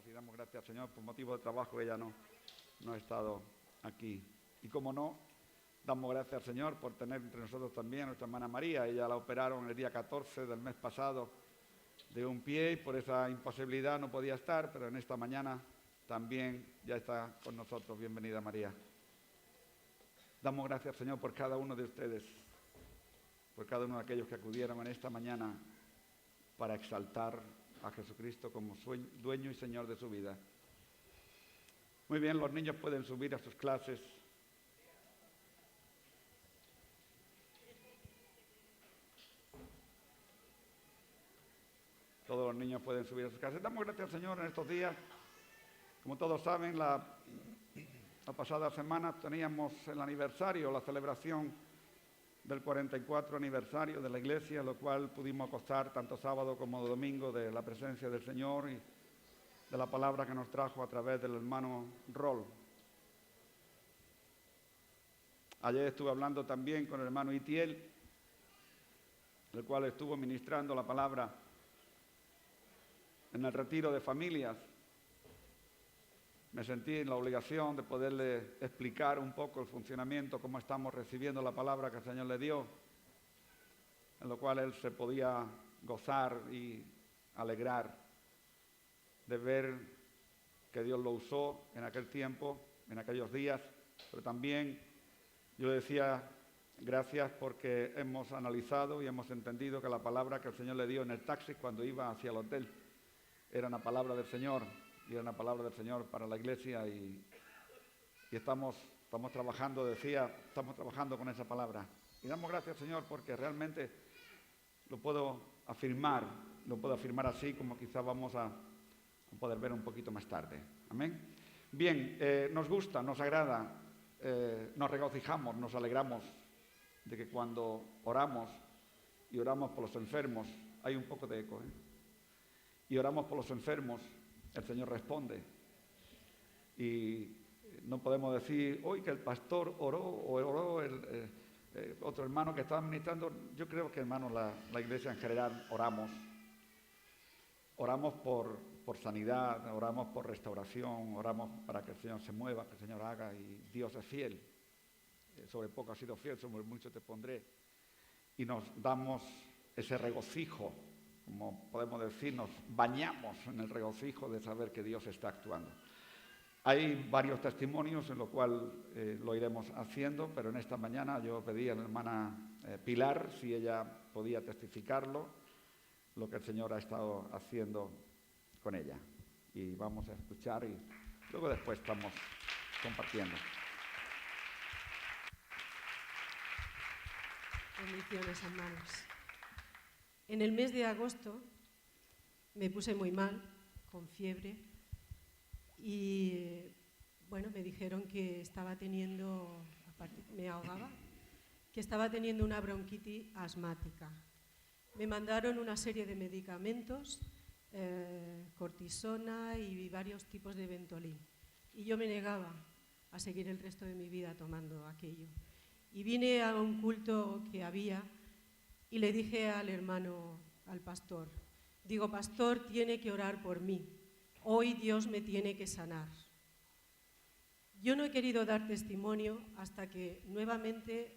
saludamos y damos gracias al Señor por motivo de trabajo. Ella no ha estado aquí. Y como no, damos gracias al Señor por tener entre nosotros también a nuestra hermana María. Ella la operaron el día 14 del mes pasado de un pie y por esa imposibilidad no podía estar, pero en esta mañana también ya está con nosotros. Bienvenida, María. Damos gracias al Señor por cada uno de ustedes, por cada uno de aquellos que acudieron en esta mañana para exaltar a Jesucristo como dueño y Señor de su vida. Muy bien, los niños pueden subir a sus clases. Todos los niños pueden subir a sus clases. Damos gracias al Señor en estos días. Como todos saben, la pasada semana teníamos el aniversario, la celebración del 44 aniversario de la Iglesia, lo cual pudimos gozar tanto sábado como domingo de la presencia del Señor y de la palabra que nos trajo a través del hermano Roll. Ayer estuve hablando también con el hermano Itiel, el cual estuvo ministrando la palabra en el retiro de familias. Me sentí en la obligación de poderle explicar un poco el funcionamiento, cómo estamos recibiendo la palabra que el Señor le dio, en lo cual él se podía gozar y alegrar de ver que Dios lo usó en aquel tiempo, en aquellos días, pero también yo le decía gracias porque hemos analizado y hemos entendido que la palabra que el Señor le dio en el taxi cuando iba hacia el hotel era una palabra del Señor. Y era una palabra del Señor para la Iglesia y estamos trabajando, estamos trabajando con esa palabra. Y damos gracias al Señor porque realmente lo puedo afirmar así como quizás vamos a poder ver un poquito más tarde. Amén. Bien, nos gusta, nos agrada, nos regocijamos, nos alegramos de que cuando oramos y oramos por los enfermos, hay un poco de eco, y oramos por los enfermos, el Señor responde. Y no podemos decir hoy que el pastor oró o oró otro hermano que estaba ministrando. Yo creo que, hermanos, la Iglesia en general oramos por sanidad, oramos por restauración, oramos para que el Señor se mueva, que el Señor haga, y Dios es fiel. Sobre poco has sido fiel, sobre mucho te pondré. Y nos damos ese regocijo, como podemos decir, nos bañamos en el regocijo de saber que Dios está actuando. Hay varios testimonios en lo cual lo iremos haciendo, pero en esta mañana yo pedí a la hermana Pilar si ella podía testificarlo, lo que el Señor ha estado haciendo con ella. Y vamos a escuchar y luego después estamos compartiendo. Bendiciones, hermanos. En el mes de agosto me puse muy mal, con fiebre, y bueno, me dijeron que estaba teniendo, me ahogaba, que estaba teniendo una bronquitis asmática. Me mandaron una serie de medicamentos, cortisona y varios tipos de Ventolin. Y yo me negaba a seguir el resto de mi vida tomando aquello. Y vine a un culto que había y le dije al hermano, al pastor, digo, pastor, tiene que orar por mí. Hoy Dios me tiene que sanar. Yo no he querido dar testimonio hasta que nuevamente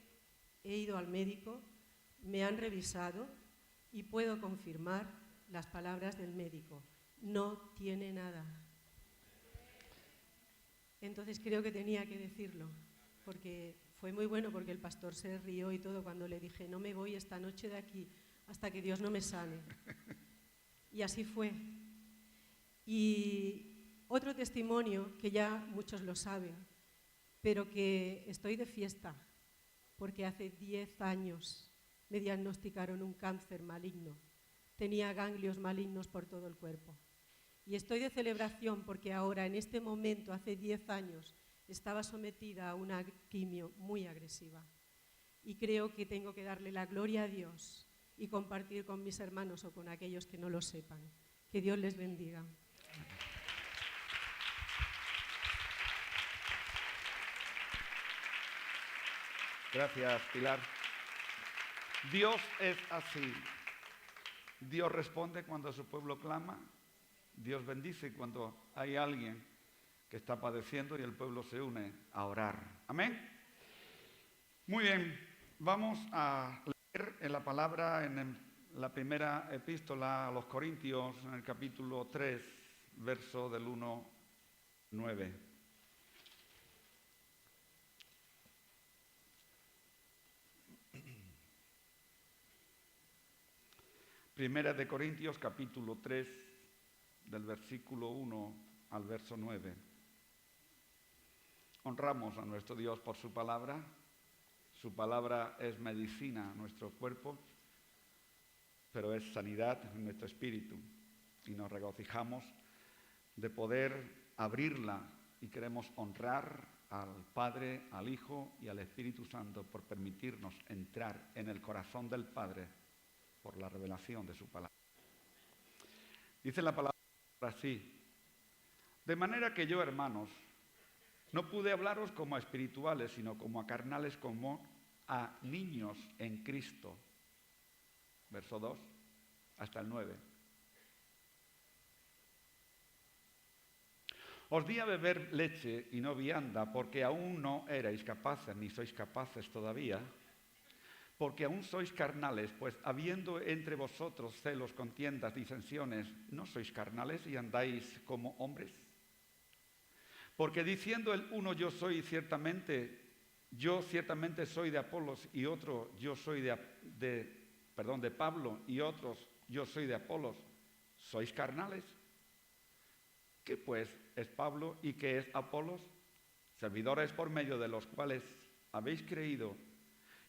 he ido al médico, me han revisado y puedo confirmar las palabras del médico. No tiene nada. Entonces creo que tenía que decirlo, porque fue muy bueno, porque el pastor se rió y todo cuando le dije, no me voy esta noche de aquí hasta que Dios no me sane. Y así fue. Y otro testimonio, que ya muchos lo saben, pero que estoy de fiesta, porque hace 10 años me diagnosticaron un cáncer maligno. Tenía ganglios malignos por todo el cuerpo. Y estoy de celebración porque ahora, en este momento, hace 10 años, estaba sometida a una quimio muy agresiva. Y creo que tengo que darle la gloria a Dios y compartir con mis hermanos o con aquellos que no lo sepan. Que Dios les bendiga. Gracias, Pilar. Dios es así. Dios responde cuando su pueblo clama Dios bendice cuando hay alguien que está padeciendo y el pueblo se une a orar. Amén. Muy bien, vamos a leer en la palabra en la primera epístola a los Corintios, en el capítulo 3, verso del 1, 9. Primera de Corintios, capítulo 3, del versículo 1 al verso 9. Honramos a nuestro Dios por su palabra. Su palabra es medicina a nuestro cuerpo, pero es sanidad en nuestro espíritu. Y nos regocijamos de poder abrirla y queremos honrar al Padre, al Hijo y al Espíritu Santo por permitirnos entrar en el corazón del Padre por la revelación de su palabra. Dice la palabra así: de manera que yo, hermanos, no pude hablaros como a espirituales, sino como a carnales, como a niños en Cristo. Verso 2 hasta el 9. Os di a beber leche y no vianda, porque aún no erais capaces, ni sois capaces todavía, porque aún sois carnales, pues habiendo entre vosotros celos, contiendas, disensiones, ¿no sois carnales y andáis como hombres? Porque diciendo el uno yo ciertamente soy de Apolos, y otro yo soy de Pablo, y otros yo soy de Apolos, ¿sois carnales? ¿Qué pues es Pablo y qué es Apolos? Servidores por medio de los cuales habéis creído,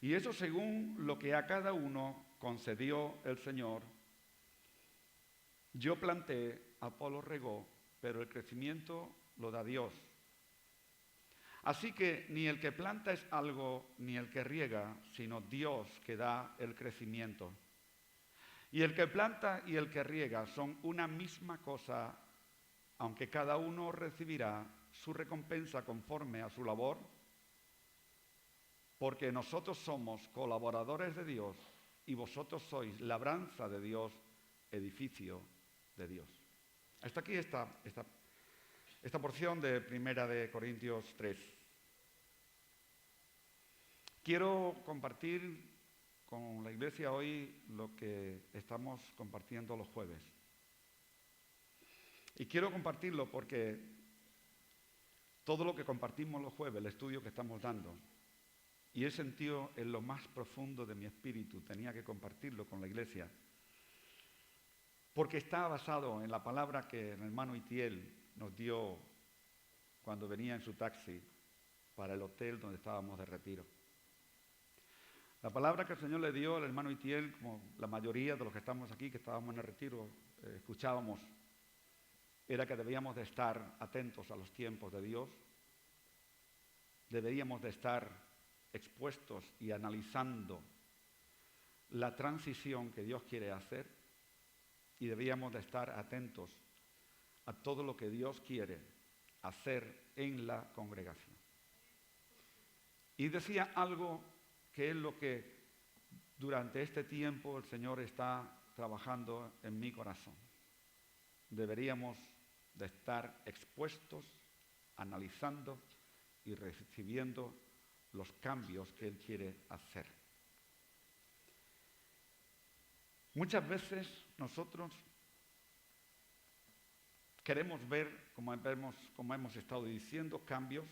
y eso según lo que a cada uno concedió el Señor. Yo planté, Apolos regó, pero el crecimiento lo da Dios. Así que ni el que planta es algo, ni el que riega, sino Dios que da el crecimiento. Y el que planta y el que riega son una misma cosa, aunque cada uno recibirá su recompensa conforme a su labor, porque nosotros somos colaboradores de Dios y vosotros sois labranza de Dios, edificio de Dios. Hasta aquí esta porción de Primera de Corintios 3. Quiero compartir con la iglesia hoy lo que estamos compartiendo los jueves. Y quiero compartirlo porque todo lo que compartimos los jueves, el estudio que estamos dando, y he sentido en lo más profundo de mi espíritu, tenía que compartirlo con la iglesia, porque está basado en la palabra que el hermano Itiel nos dio cuando venía en su taxi para el hotel donde estábamos de retiro. La palabra que el Señor le dio al hermano Itiel, como la mayoría de los que estamos aquí, que estábamos en el retiro, escuchábamos, era que debíamos de estar atentos a los tiempos de Dios, deberíamos de estar expuestos y analizando la transición que Dios quiere hacer, y debíamos de estar atentos a todo lo que Dios quiere hacer en la congregación. Y decía algo que es lo que durante este tiempo el Señor está trabajando en mi corazón. Deberíamos de estar expuestos, analizando y recibiendo los cambios que Él quiere hacer. Muchas veces nosotros queremos ver, como hemos estado diciendo, cambios,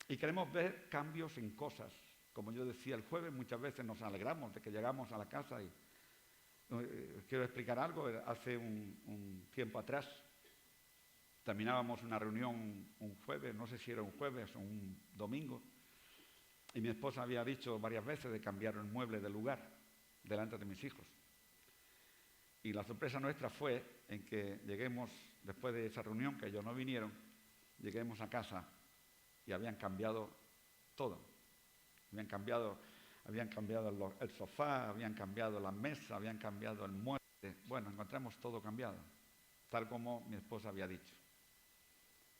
y queremos ver cambios en cosas. Como yo decía el jueves, muchas veces nos alegramos de que llegamos a la casa y quiero explicar algo. Hace un tiempo atrás terminábamos una reunión un jueves, no sé si era un jueves o un domingo, y mi esposa había dicho varias veces de cambiar el mueble de lugar delante de mis hijos. Y la sorpresa nuestra fue en que lleguemos, después de esa reunión, que ellos no vinieron, lleguemos a casa y habían cambiado todo. Habían cambiado el sofá, habían cambiado la mesa, habían cambiado el mueble. Bueno, encontramos todo cambiado, tal como mi esposa había dicho.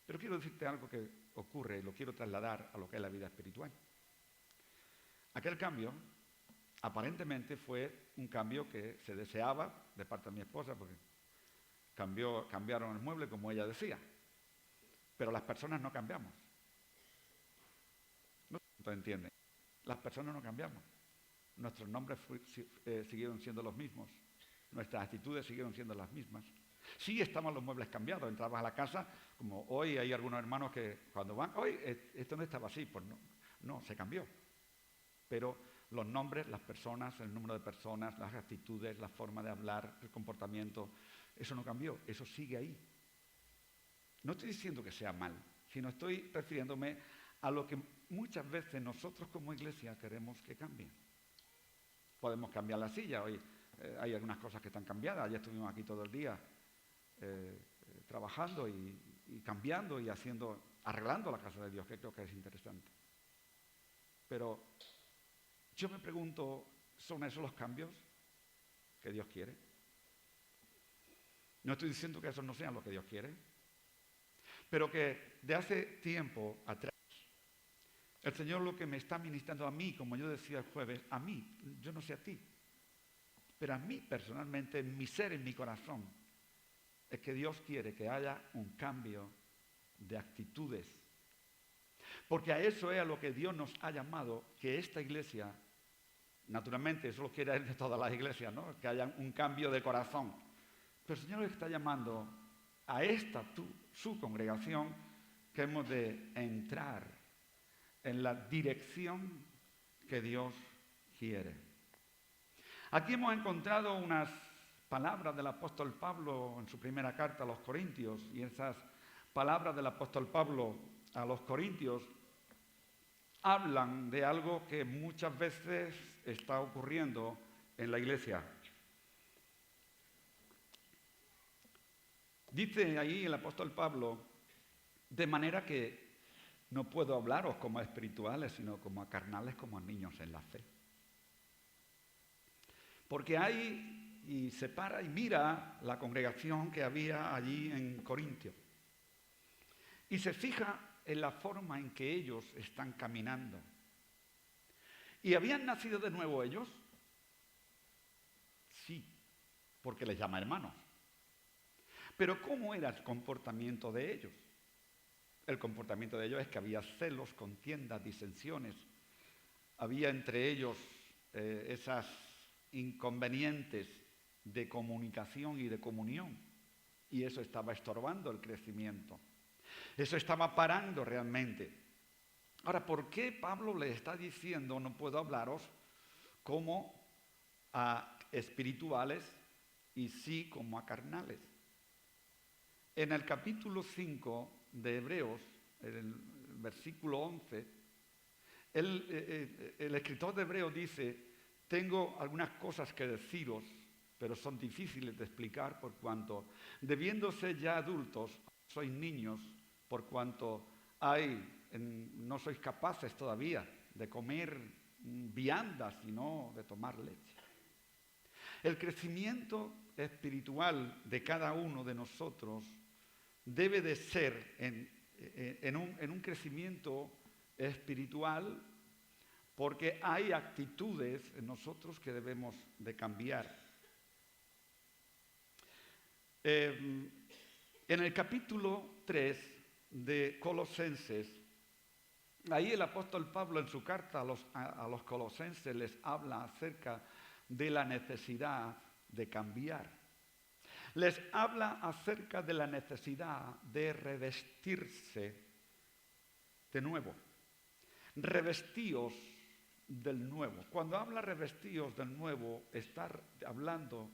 Pero quiero decirte algo que ocurre y lo quiero trasladar a lo que es la vida espiritual. Aquel cambio, aparentemente, fue un cambio que se deseaba de parte de mi esposa, porque Cambiaron el mueble, como ella decía. Pero las personas no cambiamos. ¿No entienden? Las personas no cambiamos. Nuestros nombres siguieron siendo los mismos. Nuestras actitudes siguieron siendo las mismas. Sí estaban los muebles cambiados. Entrabas a la casa, como hoy hay algunos hermanos que cuando van, hoy esto no estaba así, pues no, se cambió. Pero los nombres, las personas, el número de personas, las actitudes, la forma de hablar, el comportamiento, eso no cambió, eso sigue ahí. No estoy diciendo que sea mal, sino estoy refiriéndome a lo que muchas veces nosotros como iglesia queremos que cambie. Podemos cambiar la silla, hoy hay algunas cosas que están cambiadas, ya estuvimos aquí todo el día trabajando y cambiando y arreglando la casa de Dios, que creo que es interesante. Pero yo me pregunto, ¿son esos los cambios que Dios quiere? No estoy diciendo que esos no sean lo que Dios quiere, pero que de hace tiempo atrás, el Señor lo que me está ministrando a mí, como yo decía el jueves, a mí, yo no sé a ti, pero a mí personalmente, en mi ser, en mi corazón, es que Dios quiere que haya un cambio de actitudes. Porque a eso es a lo que Dios nos ha llamado, que esta iglesia, naturalmente, eso lo quiere de todas las iglesias, ¿no? Que haya un cambio de corazón. Pero el Señor nos está llamando a su congregación, que hemos de entrar en la dirección que Dios quiere. Aquí hemos encontrado unas palabras del apóstol Pablo en su primera carta a los Corintios, y esas palabras del apóstol Pablo a los Corintios hablan de algo que muchas veces está ocurriendo en la iglesia. Dice ahí el apóstol Pablo, de manera que no puedo hablaros como a espirituales, sino como a carnales, como a niños en la fe. Porque hay, y se para y mira la congregación que había allí en Corintio, y se fija en la forma en que ellos están caminando. ¿Y habían nacido de nuevo ellos? Sí, porque les llama hermanos. Pero ¿cómo era el comportamiento de ellos? El comportamiento de ellos es que había celos, contiendas, disensiones. Había entre ellos esas inconvenientes de comunicación y de comunión. Y eso estaba estorbando el crecimiento. Eso estaba parando realmente. Ahora, ¿por qué Pablo le está diciendo no puedo hablaros como a espirituales y sí como a carnales? En el capítulo 5 de Hebreos, en el versículo 11, el escritor de Hebreos dice: tengo algunas cosas que deciros, pero son difíciles de explicar por cuanto, debiéndose ya adultos, sois niños, por cuanto no sois capaces todavía de comer viandas, sino de tomar leche. El crecimiento espiritual de cada uno de nosotros debe de ser en un crecimiento espiritual, porque hay actitudes en nosotros que debemos de cambiar. En el capítulo 3 de Colosenses, ahí el apóstol Pablo en su carta a los colosenses les habla acerca de la necesidad de cambiar. Les habla acerca de la necesidad de revestirse de nuevo. Revestíos del nuevo. Cuando habla revestíos del nuevo, está hablando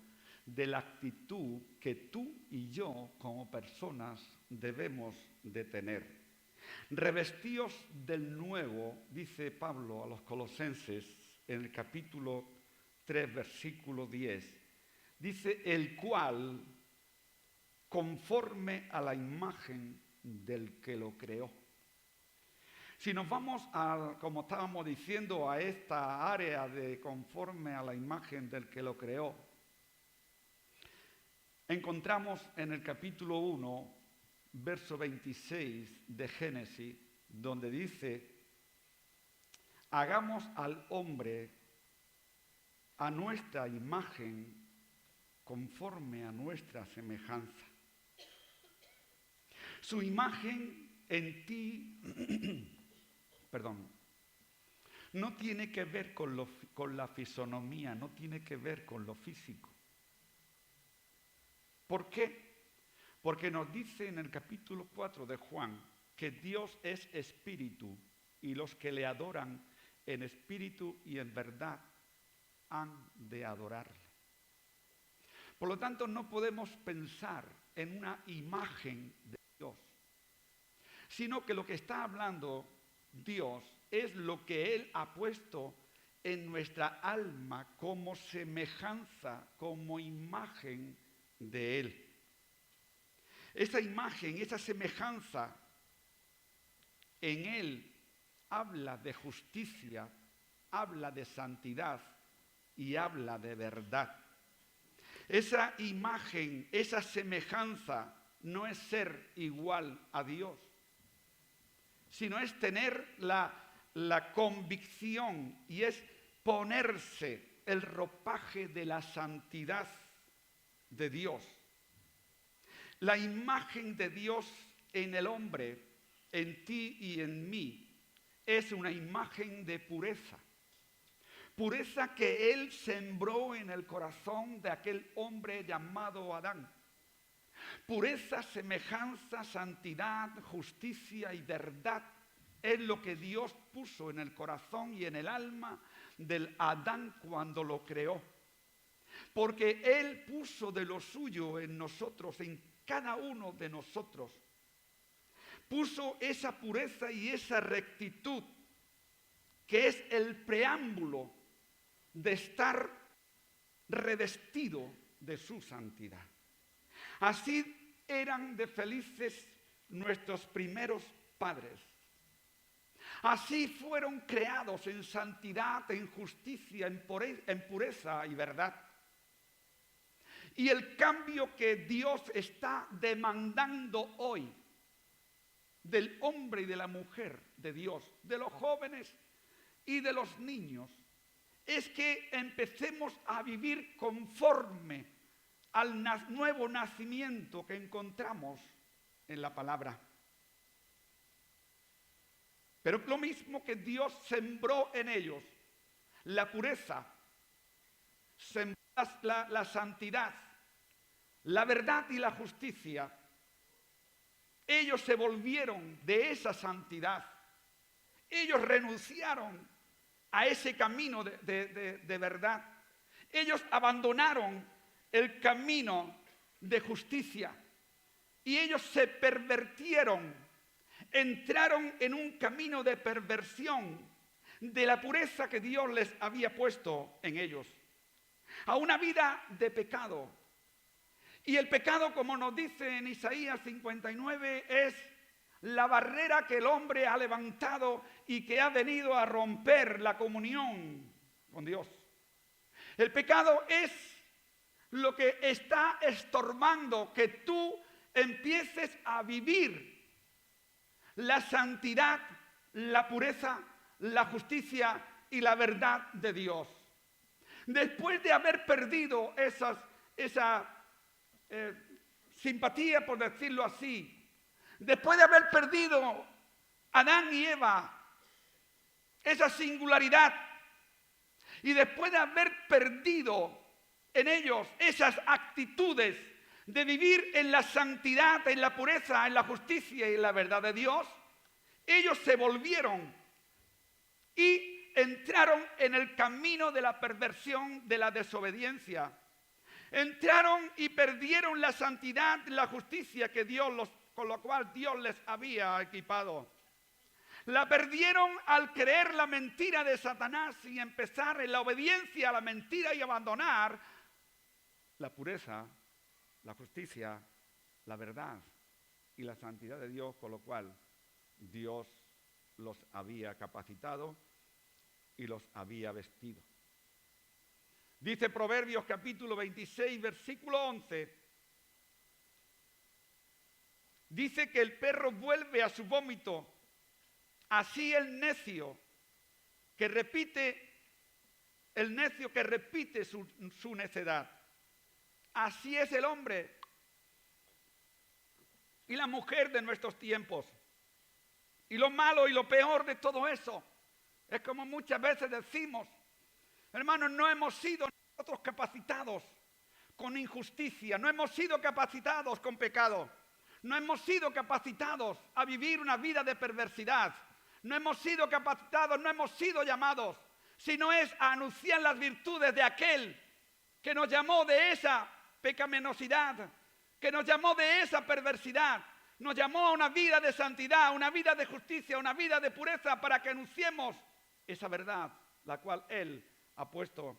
de la actitud que tú y yo como personas debemos de tener. Revestíos del nuevo, dice Pablo a los colosenses en el capítulo 3, versículo 10. Dice, el cual, conforme a la imagen del que lo creó. Si nos vamos como estábamos diciendo, a esta área de conforme a la imagen del que lo creó, encontramos en el capítulo 1, verso 26 de Génesis, donde dice, hagamos al hombre a nuestra imagen conforme a nuestra semejanza. Su imagen en ti, perdón, no tiene que ver con la fisonomía, no tiene que ver con lo físico. ¿Por qué? Porque nos dice en el capítulo 4 de Juan que Dios es espíritu y los que le adoran en espíritu y en verdad han de adorarle. Por lo tanto, no podemos pensar en una imagen de Dios, sino que lo que está hablando Dios es lo que Él ha puesto en nuestra alma como semejanza, como imagen de Él. Esa imagen, esa semejanza en Él habla de justicia, habla de santidad y habla de verdad. Esa imagen, esa semejanza no es ser igual a Dios, sino es tener la convicción y es ponerse el ropaje de la santidad de Dios. La imagen de Dios en el hombre, en ti y en mí, es una imagen de pureza. Pureza que Él sembró en el corazón de aquel hombre llamado Adán. Pureza, semejanza, santidad, justicia y verdad es lo que Dios puso en el corazón y en el alma del Adán cuando lo creó. Porque Él puso de lo suyo en nosotros, en cada uno de nosotros. Puso esa pureza y esa rectitud que es el preámbulo de estar revestido de su santidad. Así eran de felices nuestros primeros padres. Así fueron creados en santidad, en justicia, en pureza y verdad. Y el cambio que Dios está demandando hoy del hombre y de la mujer de Dios, de los jóvenes y de los niños, es que empecemos a vivir conforme al nuevo nacimiento que encontramos en la palabra. Pero lo mismo que Dios sembró en ellos la pureza, sembró la santidad, la verdad y la justicia, ellos se volvieron de esa santidad. Ellos renunciaron a ese camino de verdad. Ellos abandonaron el camino de justicia y ellos se pervertieron, entraron en un camino de perversión de la pureza que Dios les había puesto en ellos, a una vida de pecado. Y el pecado, como nos dice en Isaías 59, es la barrera que el hombre ha levantado y que ha venido a romper la comunión con Dios. El pecado es lo que está estorbando que tú empieces a vivir la santidad, la pureza, la justicia y la verdad de Dios. Después de haber perdido esa simpatía, por decirlo así, después de haber perdido Adán y Eva esa singularidad, y después de haber perdido en ellos esas actitudes de vivir en la santidad, en la pureza, en la justicia y en la verdad de Dios, ellos se volvieron y entraron en el camino de la perversión, de la desobediencia. Entraron y perdieron la santidad, la justicia que con la cual Dios les había equipado. La perdieron al creer la mentira de Satanás y empezar en la obediencia a la mentira y abandonar la pureza, la justicia, la verdad y la santidad de Dios, con lo cual Dios los había capacitado y los había vestido. Dice Proverbios capítulo 26, versículo 11. Dice que el perro vuelve a su vómito, así el necio que repite su necedad. así es el hombre y la mujer de nuestros tiempos. Y lo malo y lo peor de todo eso es como muchas veces decimos, hermanos, no hemos sido nosotros capacitados con injusticia, no hemos sido capacitados con pecado, no hemos sido capacitados a vivir una vida de perversidad, no hemos sido capacitados, no hemos sido llamados, sino es a anunciar las virtudes de aquel que nos llamó de esa pecaminosidad, que nos llamó de esa perversidad, nos llamó a una vida de santidad, una vida de justicia, una vida de pureza, para que anunciemos esa verdad, la cual Él ha puesto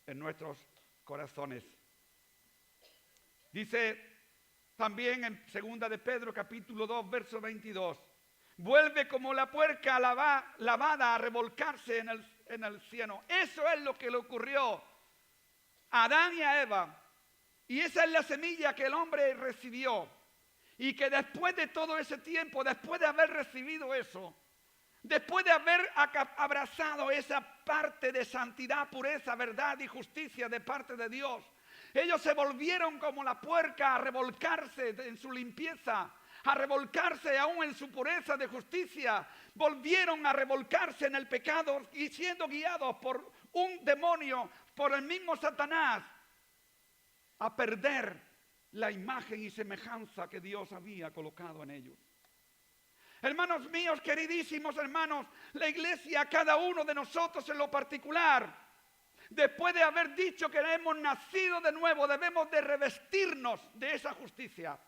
en nuestros corazones. Dice también en 2 de Pedro capítulo 2, verso 22, vuelve como la puerca lavada a revolcarse en el cieno. Eso es lo que le ocurrió a Adán y a Eva. Y esa es la semilla que el hombre recibió. Y que después de todo ese tiempo, después de haber recibido eso, después de haber abrazado esa parte de santidad, pureza, verdad y justicia de parte de Dios, ellos se volvieron como la puerca a revolcarse en su limpieza, a revolcarse aún en su pureza de justicia. Volvieron a revolcarse en el pecado y siendo guiados por un demonio, por el mismo Satanás, a perder la imagen y semejanza que Dios había colocado en ellos. Hermanos míos, queridísimos hermanos, la iglesia, cada uno de nosotros en lo particular, después de haber dicho que hemos nacido de nuevo, debemos de revestirnos de esa justicia.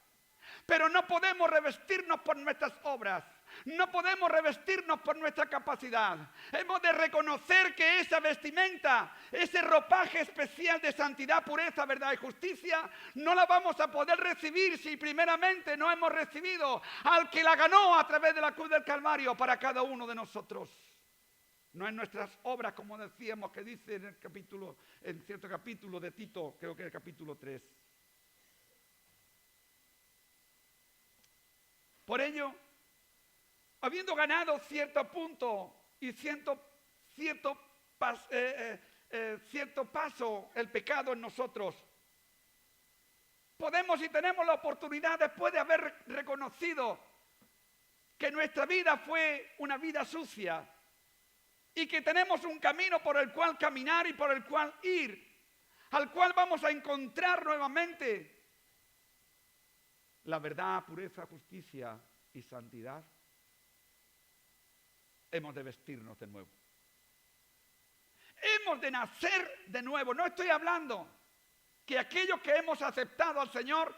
Pero no podemos revestirnos por nuestras obras, no podemos revestirnos por nuestra capacidad. Hemos de reconocer que esa vestimenta, ese ropaje especial de santidad, pureza, verdad y justicia, no la vamos a poder recibir si primeramente no hemos recibido al que la ganó a través de la cruz del Calvario para cada uno de nosotros. No en nuestras obras, como decíamos, que dice en cierto capítulo de Tito, creo que es el capítulo 3. Por ello, habiendo ganado cierto punto y cierto paso el pecado en nosotros, podemos y tenemos la oportunidad, después de haber reconocido que nuestra vida fue una vida sucia y que tenemos un camino por el cual caminar y por el cual ir, al cual vamos a encontrar nuevamente la verdad, pureza, justicia y santidad, hemos de vestirnos de nuevo. Hemos de nacer de nuevo. No estoy hablando que aquellos que hemos aceptado al Señor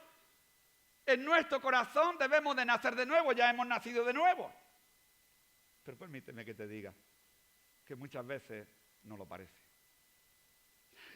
en nuestro corazón debemos de nacer de nuevo, ya hemos nacido de nuevo. Pero permíteme que te diga que muchas veces no lo parece.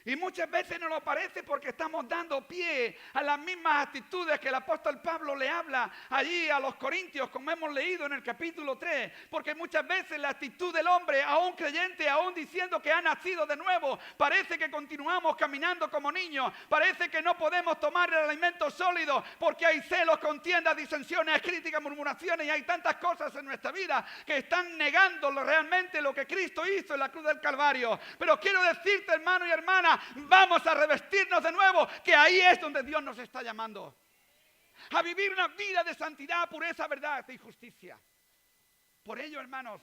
Y muchas veces no lo parece porque estamos dando pie a las mismas actitudes que el apóstol Pablo le habla allí a los corintios, como hemos leído en el capítulo 3. Porque muchas veces la actitud del hombre, aún creyente, aún diciendo que ha nacido de nuevo, parece que continuamos caminando como niños. Parece que no podemos tomar el alimento sólido porque hay celos, contiendas, disensiones, críticas, murmuraciones y hay tantas cosas en nuestra vida que están negando realmente lo que Cristo hizo en la cruz del Calvario. Pero quiero decirte, hermano y hermana, vamos a revestirnos de nuevo, que ahí es donde Dios nos está llamando. A vivir una vida de santidad, pureza, verdad y justicia. Por ello, hermanos,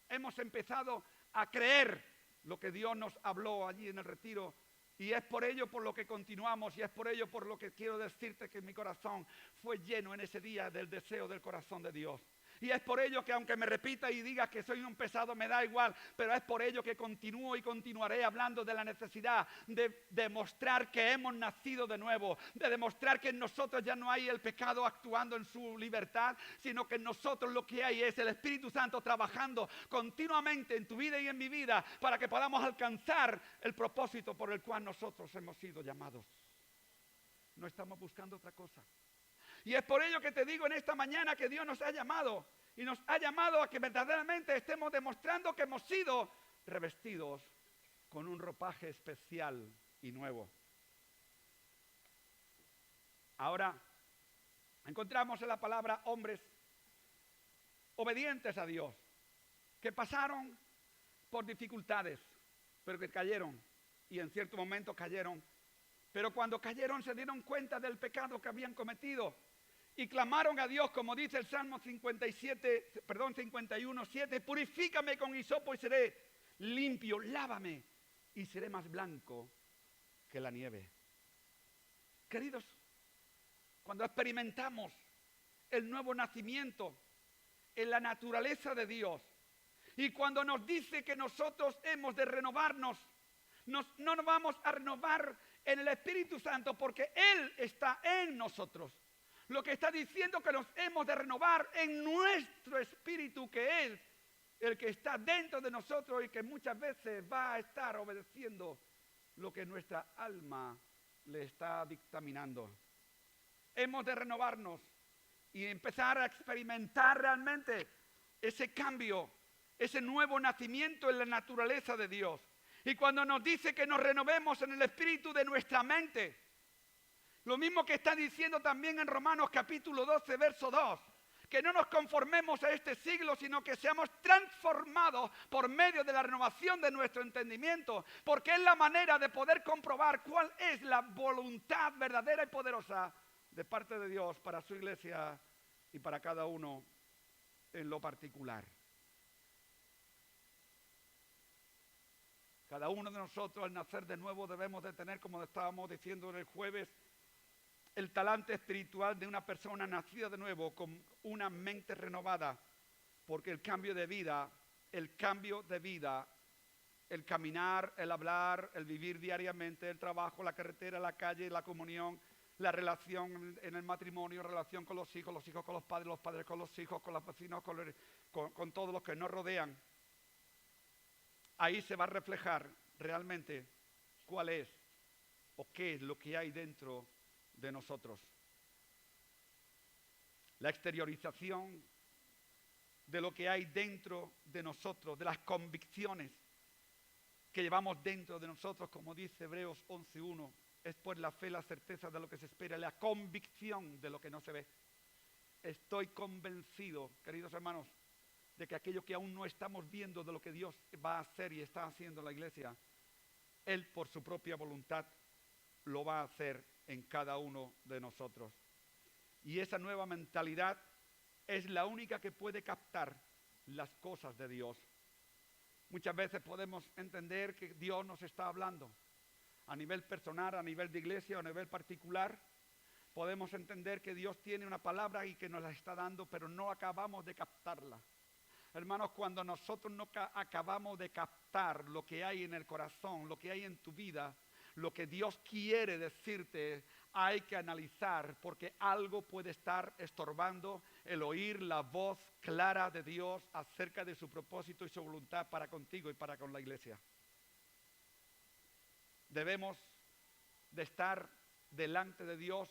hemos empezado a creer lo que Dios nos habló allí en el retiro. Y es por ello por lo que continuamos y es por ello por lo que quiero decirte que mi corazón fue lleno en ese día del deseo del corazón de Dios. Y es por ello que aunque me repita y diga que soy un pesado, me da igual, pero es por ello que continúo y continuaré hablando de la necesidad de demostrar que hemos nacido de nuevo, de demostrar que en nosotros ya no hay el pecado actuando en su libertad, sino que en nosotros lo que hay es el Espíritu Santo trabajando continuamente en tu vida y en mi vida para que podamos alcanzar el propósito por el cual nosotros hemos sido llamados. No estamos buscando otra cosa. Y es por ello que te digo en esta mañana que Dios nos ha llamado y nos ha llamado a que verdaderamente estemos demostrando que hemos sido revestidos con un ropaje especial y nuevo. Ahora encontramos en la palabra hombres obedientes a Dios, que pasaron por dificultades, pero que cayeron y en cierto momento cayeron Pero cuando cayeron se dieron cuenta del pecado que habían cometido y clamaron a Dios, como dice el Salmo 51:7, purifícame con hisopo y seré limpio, lávame y seré más blanco que la nieve. Queridos, cuando experimentamos el nuevo nacimiento en la naturaleza de Dios y cuando nos dice que nosotros hemos de renovarnos, no nos vamos a renovar en el Espíritu Santo porque Él está en nosotros. Lo que está diciendo que nos hemos de renovar en nuestro espíritu, que es el que está dentro de nosotros y que muchas veces va a estar obedeciendo lo que nuestra alma le está dictaminando. Hemos de renovarnos y empezar a experimentar realmente ese cambio, ese nuevo nacimiento en la naturaleza de Dios. Y cuando nos dice que nos renovemos en el espíritu de nuestra mente, lo mismo que está diciendo también en Romanos capítulo 12, verso 2, que no nos conformemos a este siglo, sino que seamos transformados por medio de la renovación de nuestro entendimiento, porque es la manera de poder comprobar cuál es la voluntad verdadera y poderosa de parte de Dios para su iglesia y para cada uno en lo particular. Cada uno de nosotros al nacer de nuevo debemos de tener, como estábamos diciendo el jueves, el talante espiritual de una persona nacida de nuevo con una mente renovada, porque el cambio de vida, el caminar, el hablar, el vivir diariamente, el trabajo, la carretera, la calle, la comunión, la relación en el matrimonio, relación con los hijos con los padres con los hijos, con los vecinos, con todos los que nos rodean. Ahí se va a reflejar realmente cuál es o qué es lo que hay dentro de nosotros. La exteriorización de lo que hay dentro de nosotros, de las convicciones que llevamos dentro de nosotros, como dice Hebreos 11:1, es pues la fe, la certeza de lo que se espera, la convicción de lo que no se ve. Estoy convencido, queridos hermanos, de que aquello que aún no estamos viendo de lo que Dios va a hacer y está haciendo en la iglesia, Él por su propia voluntad lo va a hacer en cada uno de nosotros. Y esa nueva mentalidad es la única que puede captar las cosas de Dios. Muchas veces podemos entender que Dios nos está hablando a nivel personal, a nivel de iglesia o a nivel particular. Podemos entender que Dios tiene una palabra y que nos la está dando, pero no acabamos de captarla. Hermanos, cuando nosotros no acabamos de captar lo que hay en el corazón, lo que hay en tu vida, lo que Dios quiere decirte, hay que analizar, porque algo puede estar estorbando el oír la voz clara de Dios acerca de su propósito y su voluntad para contigo y para con la iglesia. Debemos de estar delante de Dios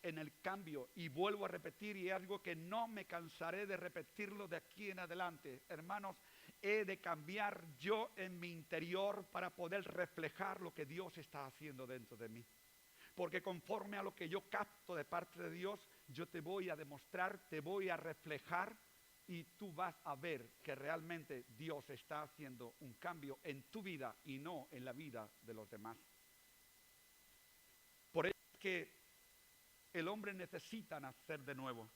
en el cambio, y vuelvo a repetir, y es algo que no me cansaré de repetirlo de aquí en adelante, hermanos, he de cambiar yo en mi interior para poder reflejar lo que Dios está haciendo dentro de mí, porque conforme a lo que yo capto de parte de Dios, yo te voy a demostrar, te voy a reflejar, y tú vas a ver que realmente Dios está haciendo un cambio en tu vida y no en la vida de los demás. Por eso es que el hombre necesita nacer de nuevo.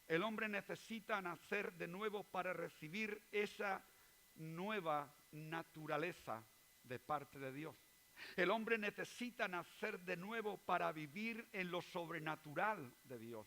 El hombre necesita nacer de nuevo para recibir esa nueva naturaleza de parte de Dios. El hombre necesita nacer de nuevo para vivir en lo sobrenatural de Dios.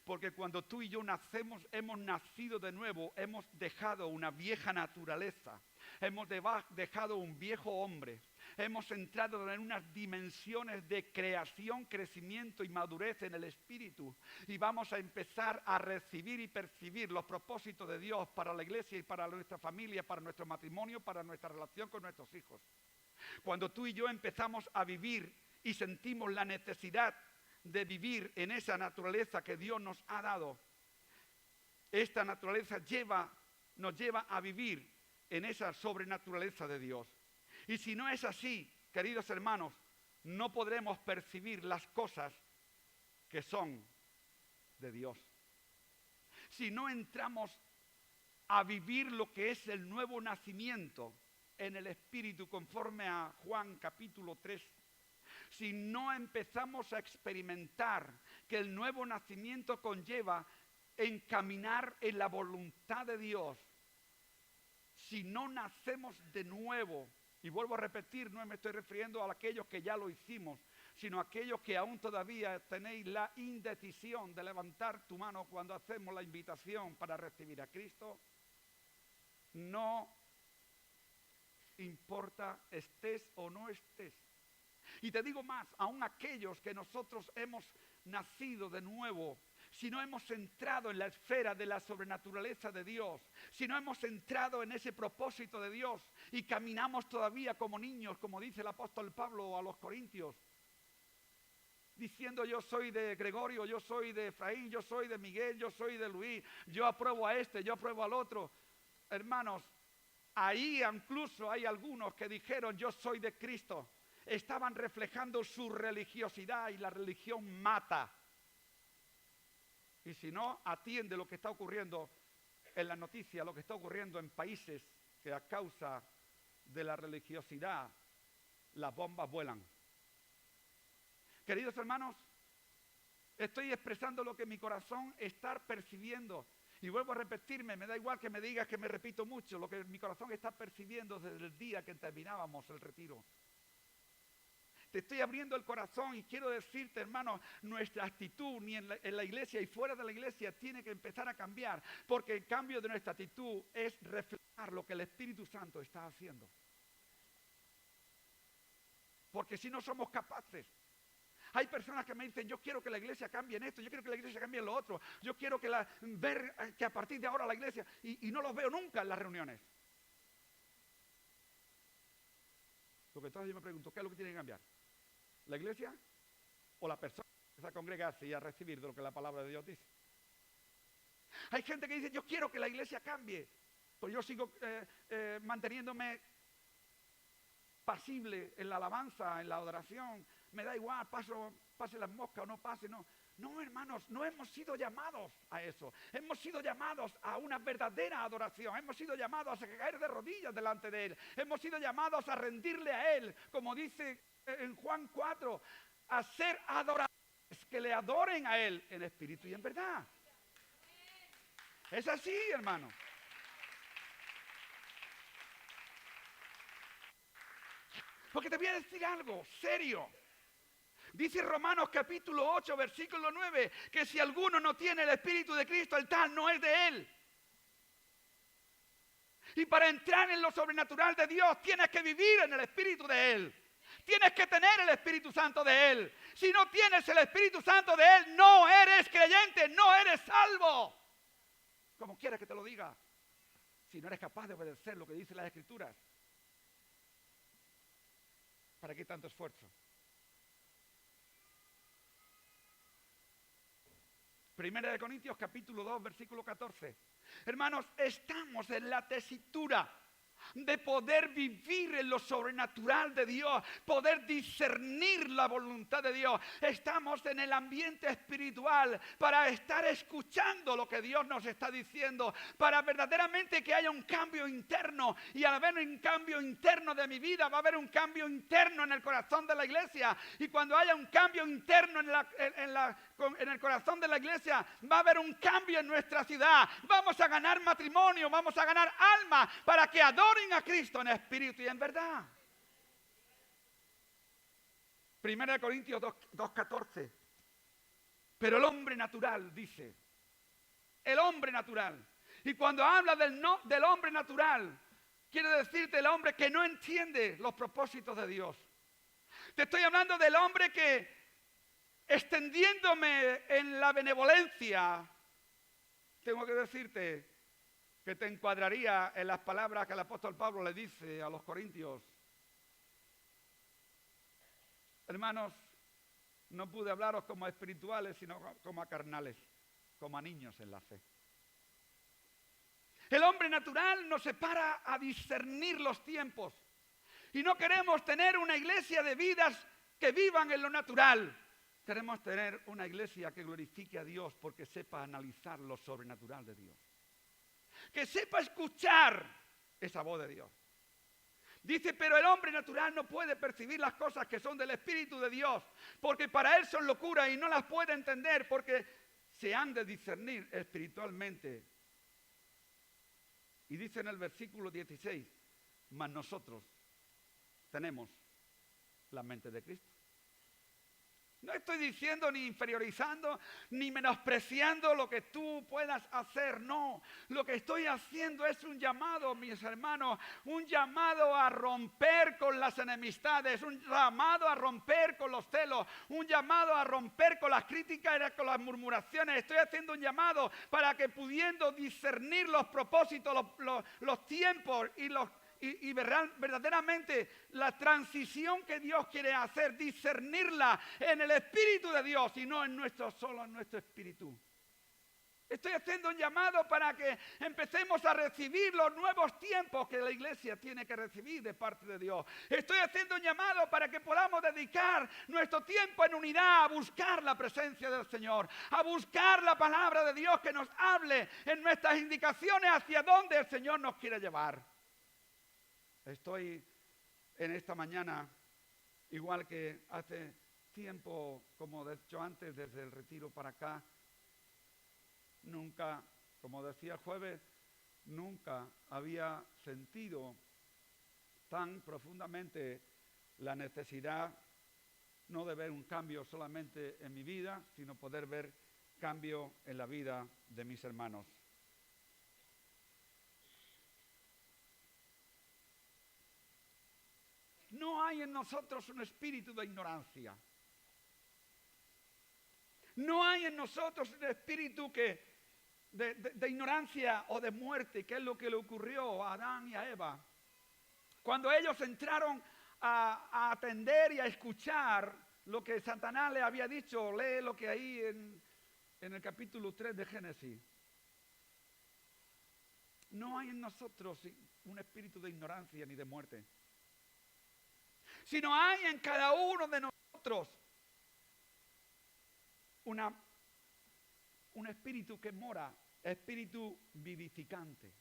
Porque cuando tú y yo nacemos, hemos nacido de nuevo, hemos dejado una vieja naturaleza, hemos dejado un viejo hombre. Hemos entrado en unas dimensiones de creación, crecimiento y madurez en el espíritu. Y vamos a empezar a recibir y percibir los propósitos de Dios para la iglesia y para nuestra familia, para nuestro matrimonio, para nuestra relación con nuestros hijos. Cuando tú y yo empezamos a vivir y sentimos la necesidad de vivir en esa naturaleza que Dios nos ha dado, esta naturaleza nos lleva a vivir en esa sobrenaturaleza de Dios. Y si no es así, queridos hermanos, no podremos percibir las cosas que son de Dios. Si no entramos a vivir lo que es el nuevo nacimiento en el Espíritu conforme a Juan capítulo 3, si no empezamos a experimentar que el nuevo nacimiento conlleva encaminar en la voluntad de Dios, si no nacemos de nuevo, y vuelvo a repetir, no me estoy refiriendo a aquellos que ya lo hicimos, sino a aquellos que aún todavía tenéis la indecisión de levantar tu mano cuando hacemos la invitación para recibir a Cristo, no importa estés o no estés. Y te digo más, aún aquellos que nosotros hemos nacido de nuevo, si no hemos entrado en la esfera de la sobrenaturaleza de Dios, si no hemos entrado en ese propósito de Dios y caminamos todavía como niños, como dice el apóstol Pablo a los Corintios, diciendo yo soy de Gregorio, yo soy de Efraín, yo soy de Miguel, yo soy de Luis, yo apruebo a este, yo apruebo al otro. Hermanos, ahí incluso hay algunos que dijeron yo soy de Cristo. Estaban reflejando su religiosidad y la religión mata. Y si no, atiende lo que está ocurriendo en la noticia, lo que está ocurriendo en países que a causa de la religiosidad las bombas vuelan. Queridos hermanos, estoy expresando lo que mi corazón está percibiendo. Y vuelvo a repetirme, me da igual que me digas que me repito mucho, lo que mi corazón está percibiendo desde el día que terminábamos el retiro. Te estoy abriendo el corazón y quiero decirte, hermano, nuestra actitud ni en la iglesia y fuera de la iglesia tiene que empezar a cambiar, porque el cambio de nuestra actitud es reflejar lo que el Espíritu Santo está haciendo. Porque si no somos capaces. Hay personas que me dicen, yo quiero que la iglesia cambie en esto, yo quiero que la iglesia cambie en lo otro, yo quiero ver que a partir de ahora la iglesia, y no los veo nunca en las reuniones. Porque entonces yo me pregunto, ¿qué es lo que tiene que cambiar? ¿La iglesia o la persona que se congrega así a recibir de lo que la palabra de Dios dice? Hay gente que dice, yo quiero que la iglesia cambie, pues yo sigo manteniéndome pasible en la alabanza, en la adoración, me da igual, pase las moscas o no pase, no. No, hermanos, no hemos sido llamados a eso. Hemos sido llamados a una verdadera adoración. Hemos sido llamados a caer de rodillas delante de Él. Hemos sido llamados a rendirle a Él, como dice en Juan 4, a ser adoradores, que le adoren a Él en espíritu y en verdad. Es así, hermano. Porque te voy a decir algo serio. Dice Romanos capítulo 8, versículo 9, que si alguno no tiene el Espíritu de Cristo, el tal no es de Él. Y para entrar en lo sobrenatural de Dios, tienes que vivir en el Espíritu de Él. Tienes que tener el Espíritu Santo de Él. Si no tienes el Espíritu Santo de Él, no eres creyente, no eres salvo. Como quiera que te lo diga. Si no eres capaz de obedecer lo que dicen las Escrituras, ¿para qué tanto esfuerzo? Primera de Corintios capítulo 2, versículo 14. Hermanos, estamos en la tesitura de poder vivir en lo sobrenatural de Dios, poder discernir la voluntad de Dios. Estamos en el ambiente espiritual para estar escuchando lo que Dios nos está diciendo, para verdaderamente que haya un cambio interno, y al haber un cambio interno de mi vida va a haber un cambio interno en el corazón de la iglesia, y cuando haya un cambio interno en el corazón de la iglesia va a haber un cambio en nuestra ciudad. Vamos a ganar matrimonio, vamos a ganar alma para que adoren a Cristo en espíritu y en verdad. Primera de Corintios 2:14. Pero el hombre natural, dice, el hombre natural. Y cuando habla del hombre natural, quiere decirte el hombre que no entiende los propósitos de Dios. Te estoy hablando del hombre que, extendiéndome en la benevolencia, tengo que decirte que te encuadraría en las palabras que el apóstol Pablo le dice a los corintios. Hermanos, no pude hablaros como a espirituales, sino como a carnales, como a niños en la fe. El hombre natural nos separa a discernir los tiempos. Y no queremos tener una iglesia de vidas que vivan en lo natural. Queremos tener una iglesia que glorifique a Dios porque sepa analizar lo sobrenatural de Dios. Que sepa escuchar esa voz de Dios. Dice, pero el hombre natural no puede percibir las cosas que son del Espíritu de Dios, porque para él son locura y no las puede entender, porque se han de discernir espiritualmente. Y dice en el versículo 16, mas nosotros tenemos la mente de Cristo. No estoy diciendo ni inferiorizando, ni menospreciando lo que tú puedas hacer, no. Lo que estoy haciendo es un llamado, mis hermanos, un llamado a romper con las enemistades, un llamado a romper con los celos, un llamado a romper con las críticas y con las murmuraciones. Estoy haciendo un llamado para que pudiendo discernir los propósitos, los tiempos y verdaderamente la transición que Dios quiere hacer, discernirla en el Espíritu de Dios y no solo en nuestro espíritu. Estoy haciendo un llamado para que empecemos a recibir los nuevos tiempos que la iglesia tiene que recibir de parte de Dios. Estoy haciendo un llamado para que podamos dedicar nuestro tiempo en unidad a buscar la presencia del Señor, a buscar la palabra de Dios que nos hable en nuestras indicaciones hacia dónde el Señor nos quiere llevar. Estoy en esta mañana, igual que hace tiempo, como he dicho antes, desde el retiro para acá, nunca, como decía el jueves, nunca había sentido tan profundamente la necesidad no de ver un cambio solamente en mi vida, sino poder ver cambio en la vida de mis hermanos. No hay en nosotros un espíritu de ignorancia. No hay en nosotros un espíritu de ignorancia o de muerte, que es lo que le ocurrió a Adán y a Eva. Cuando ellos entraron a atender y a escuchar lo que Satanás le había dicho, lee lo que hay en el capítulo 3 de Génesis. No hay en nosotros un espíritu de ignorancia ni de muerte, sino hay en cada uno de nosotros un espíritu que mora, espíritu vivificante.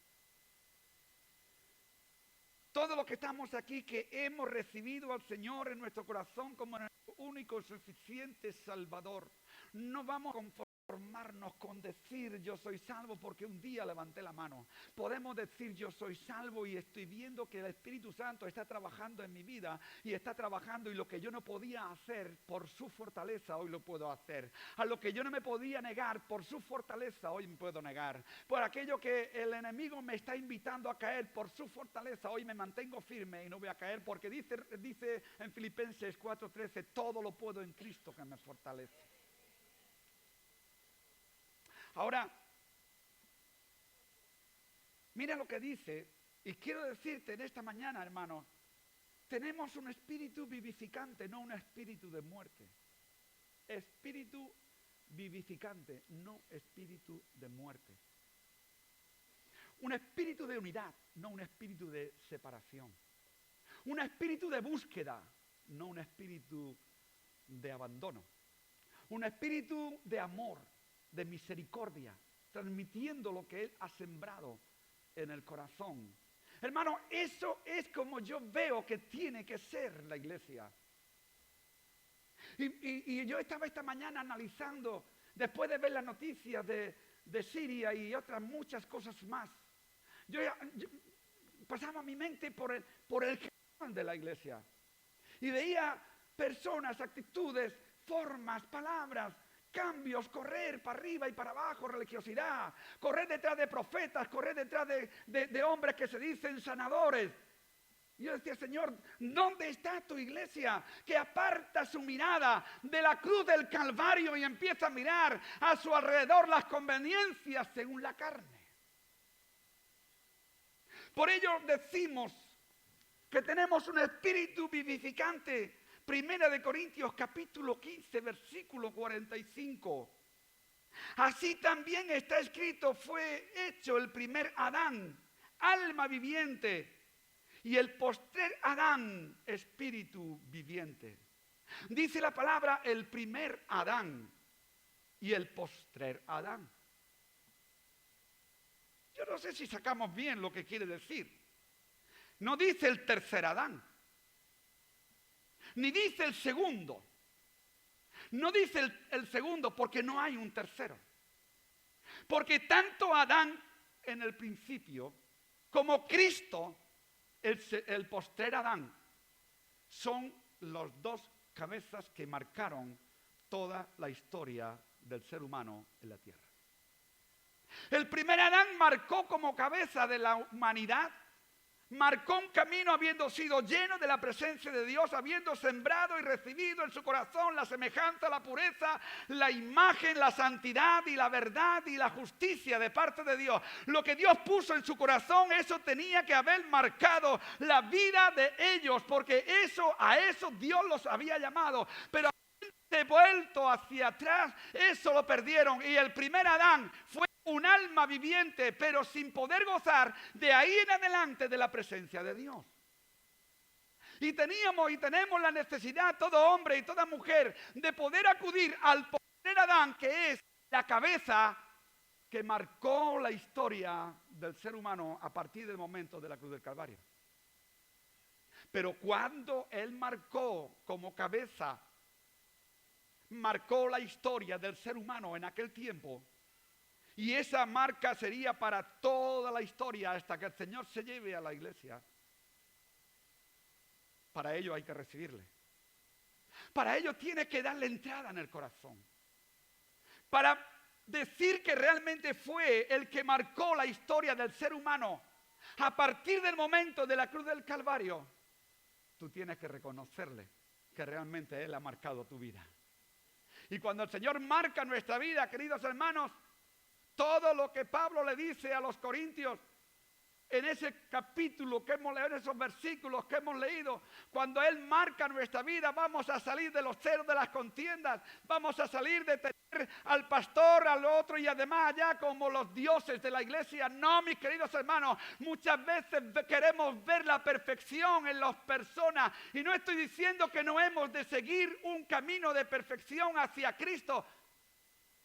Todos los que estamos aquí, que hemos recibido al Señor en nuestro corazón como nuestro único y suficiente Salvador, no vamos a conformarnos con decir yo soy salvo porque un día levanté la mano. Podemos decir yo soy salvo y estoy viendo que el Espíritu Santo está trabajando en mi vida y está trabajando, y lo que yo no podía hacer por su fortaleza hoy lo puedo hacer. A lo que yo no me podía negar por su fortaleza hoy me puedo negar. Por aquello que el enemigo me está invitando a caer por su fortaleza hoy me mantengo firme y no voy a caer, porque dice en Filipenses 4:13, todo lo puedo en Cristo que me fortalece. Ahora, mira lo que dice, y quiero decirte en esta mañana, hermano, tenemos un espíritu vivificante, no un espíritu de muerte. Espíritu vivificante, no espíritu de muerte. Un espíritu de unidad, no un espíritu de separación. Un espíritu de búsqueda, no un espíritu de abandono. Un espíritu de amor, de misericordia, transmitiendo lo que Él ha sembrado en el corazón. Hermano, eso es como yo veo que tiene que ser la iglesia. Y yo estaba esta mañana analizando, después de ver las noticias de Siria y otras muchas cosas más, yo pasaba mi mente por el canal de la iglesia y veía personas, actitudes, formas, palabras, cambios, correr para arriba y para abajo, religiosidad, correr detrás de profetas, correr detrás de hombres que se dicen sanadores. Y yo decía, Señor, ¿dónde está tu iglesia que aparta su mirada de la cruz del Calvario y empieza a mirar a su alrededor las conveniencias según la carne? Por ello decimos que tenemos un espíritu vivificante. Primera de Corintios capítulo 15, versículo 45. Así también está escrito, fue hecho el primer Adán, alma viviente, y el postrer Adán, espíritu viviente. Dice la palabra el primer Adán y el postrer Adán. Yo no sé si sacamos bien lo que quiere decir. No dice el tercer Adán, ni dice el segundo. No dice el segundo porque no hay un tercero. Porque tanto Adán en el principio como Cristo, el postrer Adán, son los dos cabezas que marcaron toda la historia del ser humano en la tierra. El primer Adán marcó como cabeza de la humanidad, marcó un camino habiendo sido lleno de la presencia de Dios, habiendo sembrado y recibido en su corazón la semejanza, la pureza, la imagen, la santidad y la verdad y la justicia de parte de Dios. Lo que Dios puso en su corazón, eso tenía que haber marcado la vida de ellos, porque a eso Dios los había llamado. Pero de vuelto hacia atrás, eso lo perdieron. Y el primer Adán fue un alma viviente, pero sin poder gozar de ahí en adelante de la presencia de Dios. Y teníamos y tenemos la necesidad, todo hombre y toda mujer, de poder acudir al primer Adán, que es la cabeza que marcó la historia del ser humano a partir del momento de la cruz del Calvario. Pero cuando él marcó como cabeza, marcó la historia del ser humano en aquel tiempo, y esa marca sería para toda la historia hasta que el Señor se lleve a la iglesia. Para ello hay que recibirle. Para ello tiene que darle entrada en el corazón. Para decir que realmente fue el que marcó la historia del ser humano a partir del momento de la cruz del Calvario, tú tienes que reconocerle que realmente Él ha marcado tu vida. Y cuando el Señor marca nuestra vida, queridos hermanos, todo lo que Pablo le dice a los corintios en ese capítulo que hemos leído, en esos versículos que hemos leído, cuando Él marca nuestra vida, vamos a salir de los ceros de las contiendas, vamos a salir de tener al pastor, al otro y además allá como los dioses de la iglesia. No, mis queridos hermanos, muchas veces queremos ver la perfección en las personas, y no estoy diciendo que no hemos de seguir un camino de perfección hacia Cristo,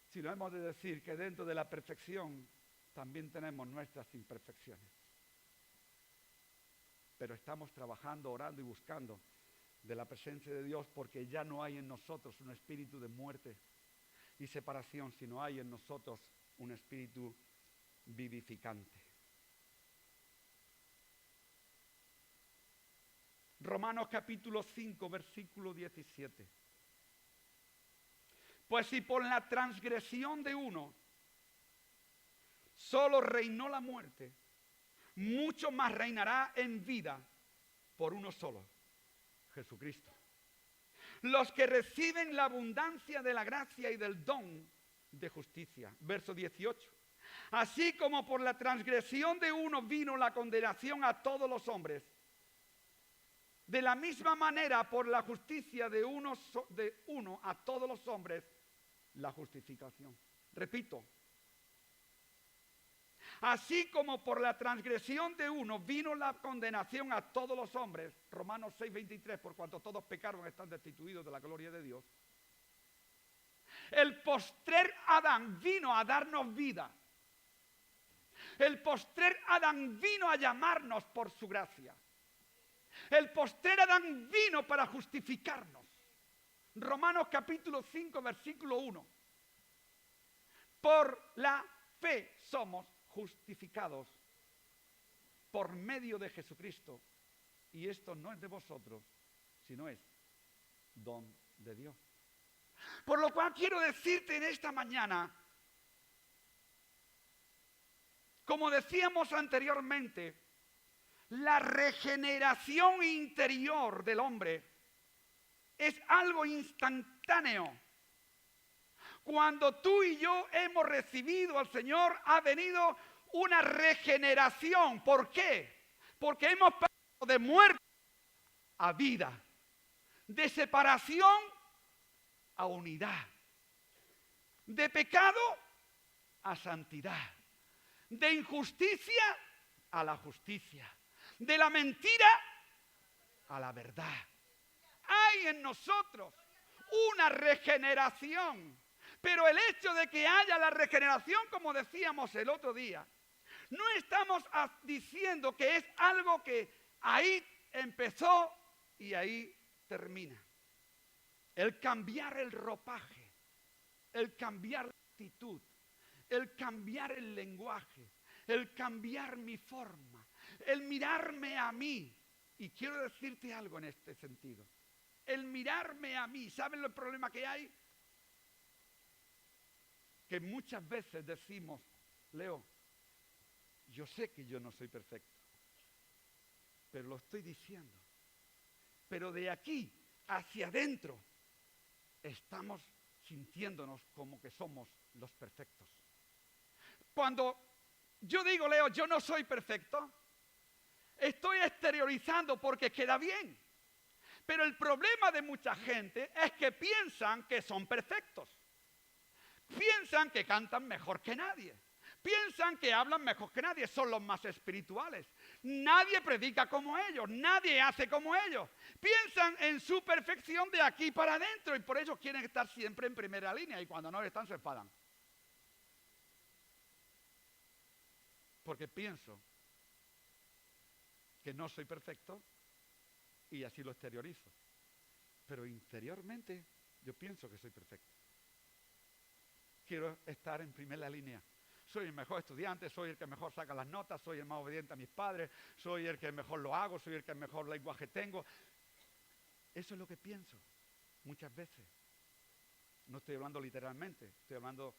sino hemos de decir que dentro de la perfección también tenemos nuestras imperfecciones. Pero estamos trabajando, orando y buscando de la presencia de Dios, porque ya no hay en nosotros un espíritu de muerte y separación, sino hay en nosotros un espíritu vivificante. Romanos capítulo 5, versículo 17. Pues si por la transgresión de uno solo reinó la muerte, mucho más reinará en vida por uno solo, Jesucristo. Los que reciben la abundancia de la gracia y del don de justicia. Verso 18. Así como por la transgresión de uno vino la condenación a todos los hombres, de la misma manera por la justicia de uno a todos los hombres, la justificación. Repito. Así como por la transgresión de uno vino la condenación a todos los hombres, Romanos 6:23, por cuanto todos pecaron están destituidos de la gloria de Dios. El postrer Adán vino a darnos vida. El postrer Adán vino a llamarnos por su gracia. El postrer Adán vino para justificarnos. Romanos capítulo 5, versículo 1. Por la fe somos justificados por medio de Jesucristo. Y esto no es de vosotros, sino es don de Dios. Por lo cual quiero decirte en esta mañana, como decíamos anteriormente, la regeneración interior del hombre es algo instantáneo. Cuando tú y yo hemos recibido al Señor, ha venido una regeneración. ¿Por qué? Porque hemos pasado de muerte a vida, de separación a unidad, de pecado a santidad, de injusticia a la justicia, de la mentira a la verdad. Hay en nosotros una regeneración. Pero el hecho de que haya la regeneración, como decíamos el otro día, no estamos diciendo que es algo que Ahí empezó y ahí termina. El cambiar el ropaje, el cambiar la actitud, el cambiar el lenguaje, el cambiar mi forma, el mirarme a mí. Y quiero decirte algo en este sentido. El mirarme a mí, ¿saben el problema que hay? Que muchas veces decimos, Leo, yo sé que yo no soy perfecto, pero lo estoy diciendo. Pero de aquí hacia adentro estamos sintiéndonos como que somos los perfectos. Cuando yo digo, Leo, yo no soy perfecto, estoy exteriorizando porque queda bien. Pero el problema de mucha gente es que piensan que son perfectos. Piensan que cantan mejor que nadie. Piensan que hablan mejor que nadie. Son los más espirituales. Nadie predica como ellos. Nadie hace como ellos. Piensan en su perfección de aquí para adentro. Y por eso quieren estar siempre en primera línea. Y cuando no están se enfadan. Porque pienso que no soy perfecto. Y así lo exteriorizo. Pero interiormente yo pienso que soy perfecto. Quiero estar en primera línea. Soy el mejor estudiante, soy el que mejor saca las notas, soy el más obediente a mis padres, soy el que mejor lo hago, soy el que mejor lenguaje tengo. Eso es lo que pienso muchas veces. No estoy hablando literalmente, estoy hablando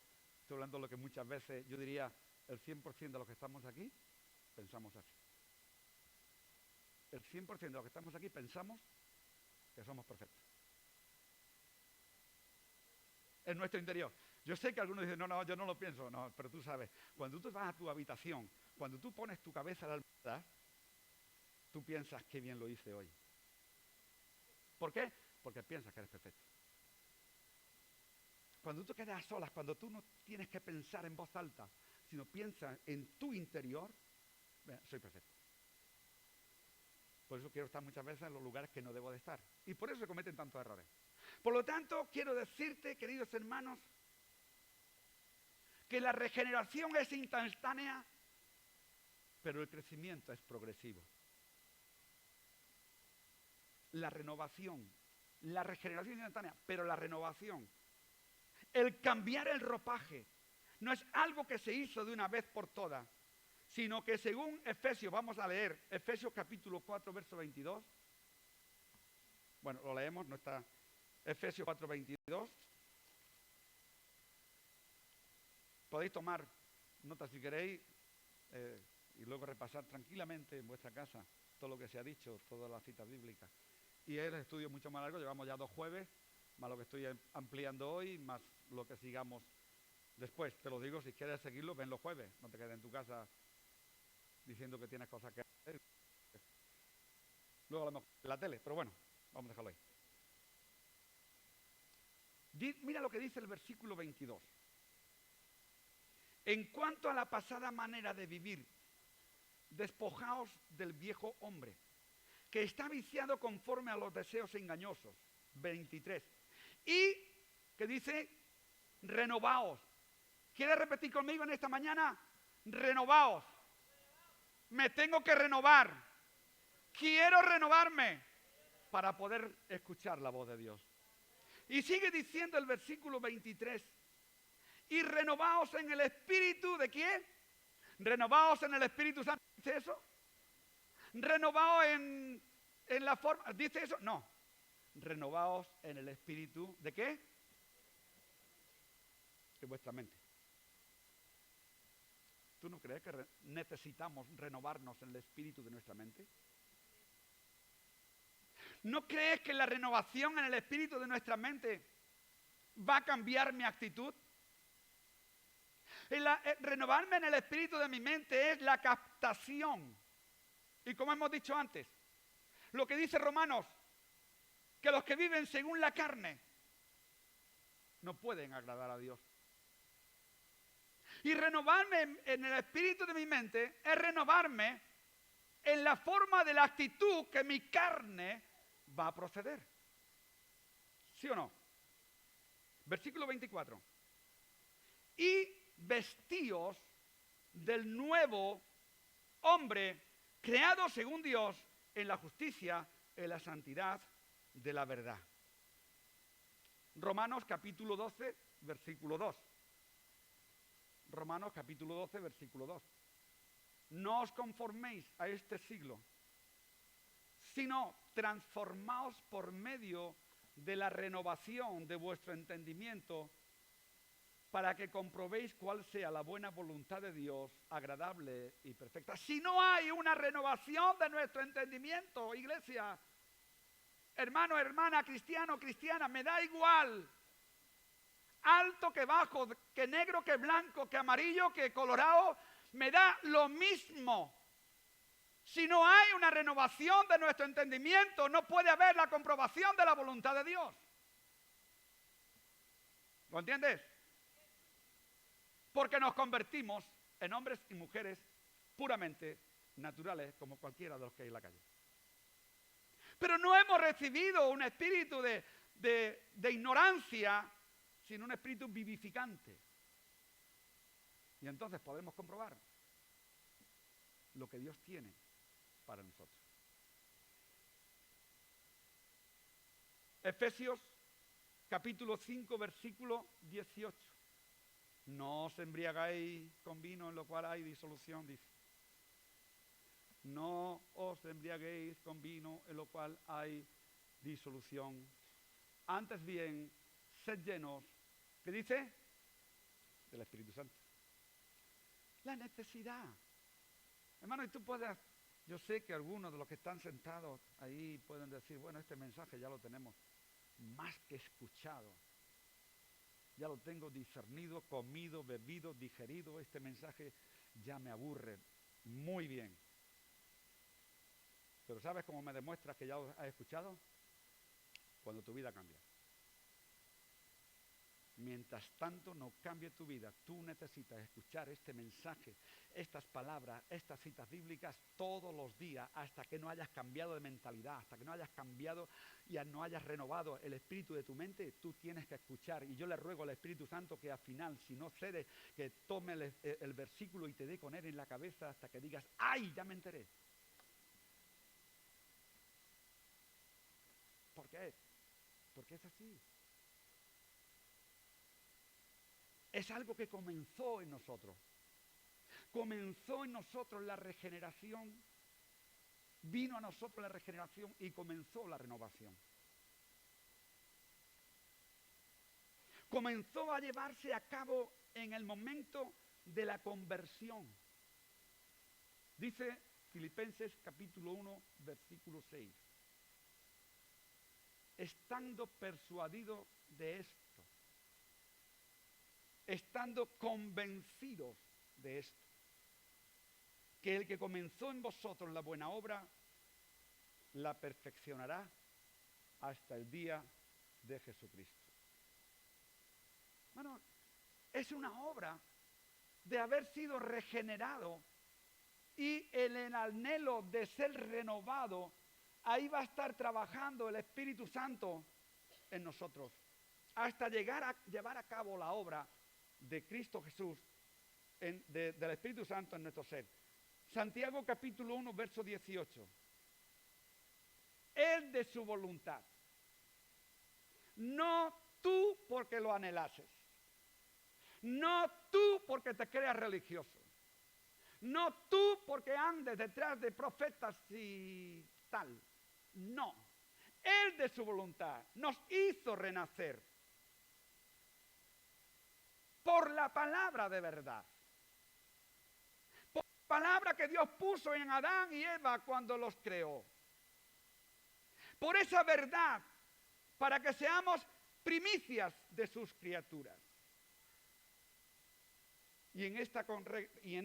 de lo que muchas veces, yo diría, el 100% de los que estamos aquí, pensamos así. El 100% de los que estamos aquí pensamos que somos perfectos. En nuestro interior. Yo sé que algunos dicen, no, yo no lo pienso. No, pero tú sabes, cuando tú vas a tu habitación, cuando tú pones tu cabeza a la almohada, tú piensas qué bien lo hice hoy. ¿Por qué? Porque piensas que eres perfecto. Cuando tú quedas a solas, cuando tú no tienes que pensar en voz alta, sino piensas en tu interior, soy perfecto. Por eso quiero estar muchas veces en los lugares que no debo de estar. Y por eso se cometen tantos errores. Por lo tanto, quiero decirte, queridos hermanos, que la regeneración es instantánea, pero el crecimiento es progresivo. La renovación, la regeneración es instantánea, pero la renovación, el cambiar el ropaje, no es algo que se hizo de una vez por todas, sino que según Efesios, vamos a leer Efesios capítulo 4, verso 22. Bueno, lo leemos, no está Efesios 4, 22. Podéis tomar notas si queréis y luego repasar tranquilamente en vuestra casa todo lo que se ha dicho, todas las citas bíblicas. Y es el estudio mucho más largo, llevamos ya 2 jueves, más lo que estoy ampliando hoy, más lo que sigamos después. Te lo digo, si quieres seguirlo, ven los jueves, no te quedes en tu casa diciendo que tienes cosas que hacer. Luego a lo mejor en la tele, pero bueno, vamos a dejarlo ahí. Mira lo que dice el versículo 22. En cuanto a la pasada manera de vivir, despojaos del viejo hombre, que está viciado conforme a los deseos engañosos. 23. Y, ¿qué dice? Renovaos. ¿Quieres repetir conmigo en esta mañana? Renovaos. Me tengo que renovar. Quiero renovarme para poder escuchar la voz de Dios. Y sigue diciendo el versículo 23. Y renovaos en el espíritu ¿de quién? Renovaos en el Espíritu Santo. ¿Dice eso? Renovaos en la forma. ¿Dice eso? No. Renovaos en el espíritu ¿de qué? De vuestra mente. ¿Tú no crees que necesitamos renovarnos en el espíritu de nuestra mente? ¿No crees que la renovación en el espíritu de nuestra mente va a cambiar mi actitud? Renovarme en el espíritu de mi mente es la captación. Y como hemos dicho antes, lo que dice Romanos, que los que viven según la carne no pueden agradar a Dios. Y renovarme en el espíritu de mi mente es renovarme en la forma de la actitud que mi carne va a proceder. ¿Sí o no? Versículo 24. Y vestíos del nuevo hombre creado según Dios en la justicia, en la santidad de la verdad. Romanos capítulo 12, versículo 2. Romanos capítulo 12, versículo 2. No os conforméis a este siglo, sino transformaos por medio de la renovación de vuestro entendimiento, para que comprobéis cuál sea la buena voluntad de Dios, agradable y perfecta. Si no hay una renovación de nuestro entendimiento, iglesia, hermano, hermana, cristiano, cristiana, me da igual, alto que bajo, que negro que blanco, que amarillo que colorado, me da lo mismo. Si no hay una renovación de nuestro entendimiento, no puede haber la comprobación de la voluntad de Dios. ¿Lo entiendes? Porque nos convertimos en hombres y mujeres puramente naturales, como cualquiera de los que hay en la calle. Pero no hemos recibido un espíritu de ignorancia, sino un espíritu vivificante. Y entonces podemos comprobar lo que Dios tiene para nosotros. Efesios capítulo 5, versículo 18. No os embriagáis con vino en lo cual hay disolución, dice. No os embriaguéis con vino en lo cual hay disolución. Antes bien, sed llenos, ¿qué dice? Del Espíritu Santo. La necesidad. Hermano, y tú puedes, yo sé que algunos de los que están sentados ahí pueden decir, bueno, este mensaje ya lo tenemos más que escuchado. Ya lo tengo discernido, comido, bebido, digerido. Este mensaje ya me aburre. Muy bien. Pero ¿sabes cómo me demuestras que ya lo has escuchado? Cuando tu vida cambia. Mientras tanto no cambie tu vida, tú necesitas escuchar este mensaje, estas palabras, estas citas bíblicas todos los días hasta que no hayas cambiado de mentalidad, hasta que no hayas cambiado y no hayas renovado el espíritu de tu mente. Tú tienes que escuchar, y yo le ruego al Espíritu Santo que al final, si no cede, que tome el versículo y te dé con él en la cabeza hasta que digas, ¡ay, ya me enteré! ¿Por qué? Porque es así. Es algo que comenzó en nosotros. Comenzó en nosotros la regeneración. Vino a nosotros la regeneración y comenzó la renovación. Comenzó a llevarse a cabo en el momento de la conversión. Dice Filipenses capítulo 1, versículo 6. Estando persuadido de esto, estando convencidos de esto, que el que comenzó en vosotros la buena obra, la perfeccionará hasta el día de Jesucristo. Bueno, es una obra de haber sido regenerado y en el anhelo de ser renovado, ahí va a estar trabajando el Espíritu Santo en nosotros, hasta llegar a llevar a cabo la obra de Cristo Jesús, del Espíritu Santo en nuestro ser. Santiago capítulo 1, verso 18. Es de su voluntad, no tú porque lo anhelases, no tú porque te creas religioso, no tú porque andes detrás de profetas y tal, no. Él de su voluntad nos hizo renacer por la palabra de verdad. Por la palabra que Dios puso en Adán y Eva cuando los creó. Por esa verdad, para que seamos primicias de sus criaturas. Y en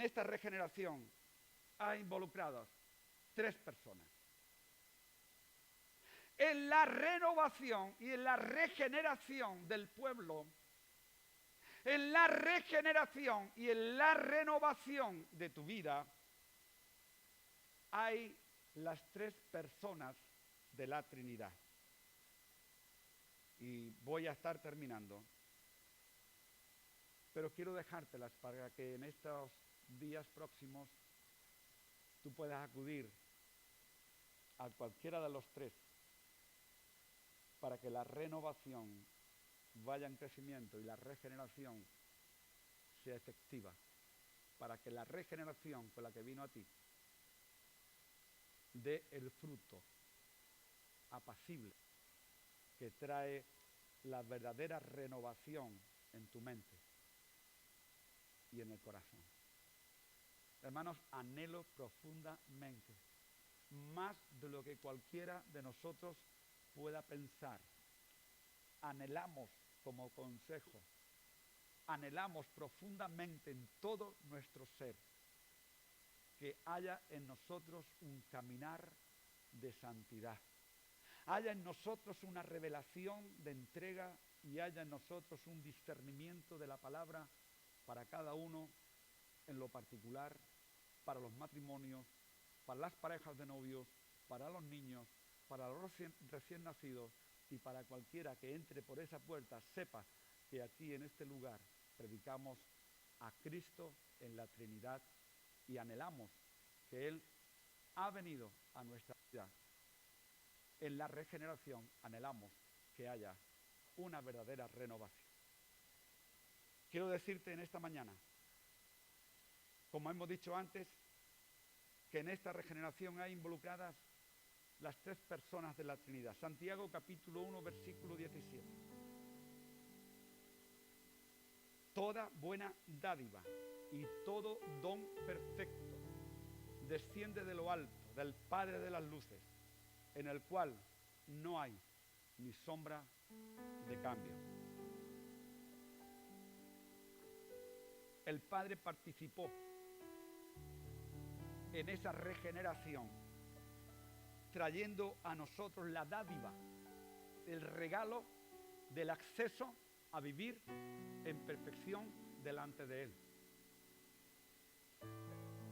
esta regeneración ha involucrado 3 personas. En la renovación y en la regeneración del pueblo, en la regeneración y en la renovación de tu vida, hay las 3 personas de la Trinidad. Y voy a estar terminando, pero quiero dejártelas para que en estos días próximos tú puedas acudir a cualquiera de los tres para que la renovación vaya en crecimiento y la regeneración sea efectiva, para que la regeneración con la que vino a ti dé el fruto apacible que trae la verdadera renovación en tu mente y en el corazón. Hermanos, anhelo profundamente, más de lo que cualquiera de nosotros pueda pensar, anhelamos como consejo, anhelamos profundamente en todo nuestro ser que haya en nosotros un caminar de santidad, haya en nosotros una revelación de entrega y haya en nosotros un discernimiento de la palabra para cada uno en lo particular, para los matrimonios, para las parejas de novios, para los niños, para los recién nacidos y para cualquiera que entre por esa puerta sepa que aquí en este lugar predicamos a Cristo en la Trinidad y anhelamos que Él ha venido a nuestra vida. En la regeneración anhelamos que haya una verdadera renovación. Quiero decirte en esta mañana, como hemos dicho antes, que en esta regeneración hay involucradas las tres personas de la Trinidad. Santiago capítulo 1, versículo 17. Toda buena dádiva y todo don perfecto desciende de lo alto, del Padre de las luces, en el cual no hay ni sombra de cambio. El Padre participó en esa regeneración, trayendo a nosotros la dádiva, el regalo del acceso a vivir en perfección delante de Él.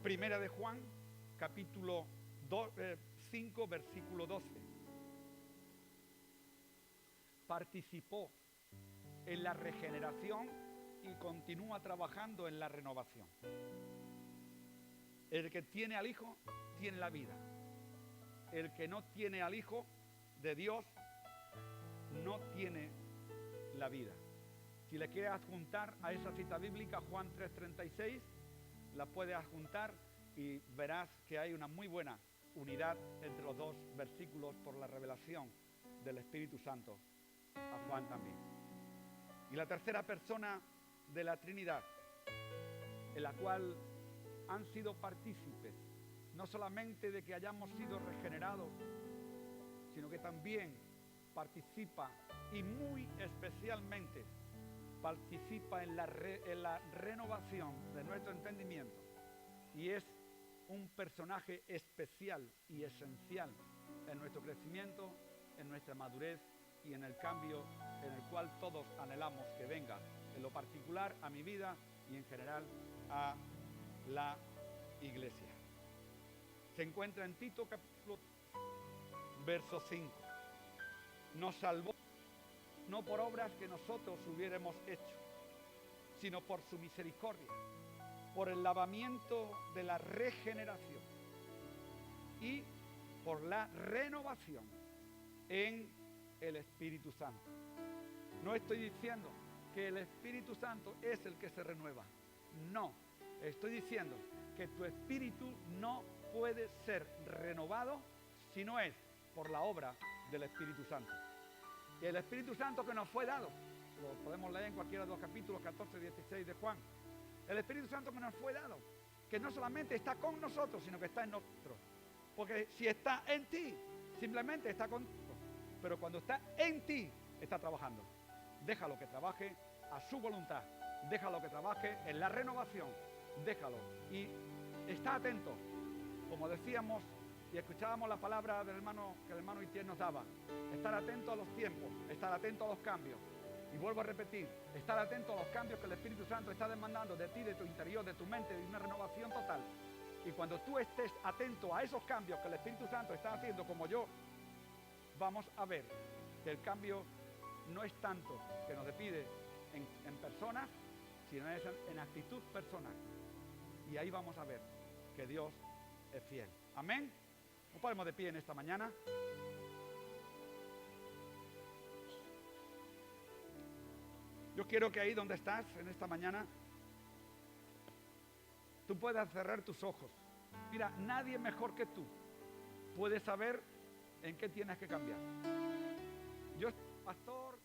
Primera de Juan, capítulo 5, versículo 12. Participó en la regeneración y continúa trabajando en la renovación. El que tiene al Hijo tiene la vida. El que no tiene al Hijo de Dios no tiene la vida. Si le quieres adjuntar a esa cita bíblica, Juan 3:36, la puedes adjuntar y verás que hay una muy buena unidad entre los dos versículos por la revelación del Espíritu Santo a Juan también. Y la tercera persona de la Trinidad, en la cual han sido partícipes, no solamente de que hayamos sido regenerados, sino que también participa y muy especialmente participa en la renovación de nuestro entendimiento y es un personaje especial y esencial en nuestro crecimiento, en nuestra madurez y en el cambio en el cual todos anhelamos que venga, en lo particular a mi vida y en general a la iglesia. Se encuentra en Tito capítulo verso 5. Nos salvó no por obras que nosotros hubiéramos hecho, sino por su misericordia, por el lavamiento de la regeneración y por la renovación en el Espíritu Santo. No estoy diciendo que el Espíritu Santo es el que se renueva. No, estoy diciendo que tu espíritu no puede ser renovado si no es por la obra del Espíritu Santo. Y el Espíritu Santo que nos fue dado, lo podemos leer en cualquiera de los capítulos 14 y 16 de Juan. El Espíritu Santo que nos fue dado, que no solamente está con nosotros, sino que está en nosotros. Porque si está en ti, simplemente está contigo. Pero cuando está en ti, está trabajando. Déjalo que trabaje a su voluntad. Déjalo que trabaje en la renovación. Déjalo. Y está atento. Como decíamos y escuchábamos la palabra del hermano, que el hermano Itier nos daba. Estar atento a los tiempos. Estar atento a los cambios. Y vuelvo a repetir, estar atento a los cambios que el Espíritu Santo está demandando de ti, de tu interior, de tu mente, de una renovación total. Y cuando tú estés atento a esos cambios que el Espíritu Santo está haciendo, como yo, vamos a ver que el cambio no es tanto que nos depide en personas, sino es en actitud personal. Y ahí vamos a ver que Dios es fiel. Amén. Nos ponemos de pie en esta mañana. Yo quiero que ahí donde estás en esta mañana, tú puedas cerrar tus ojos. Mira, nadie mejor que tú puede saber en qué tienes que cambiar. Yo, pastor,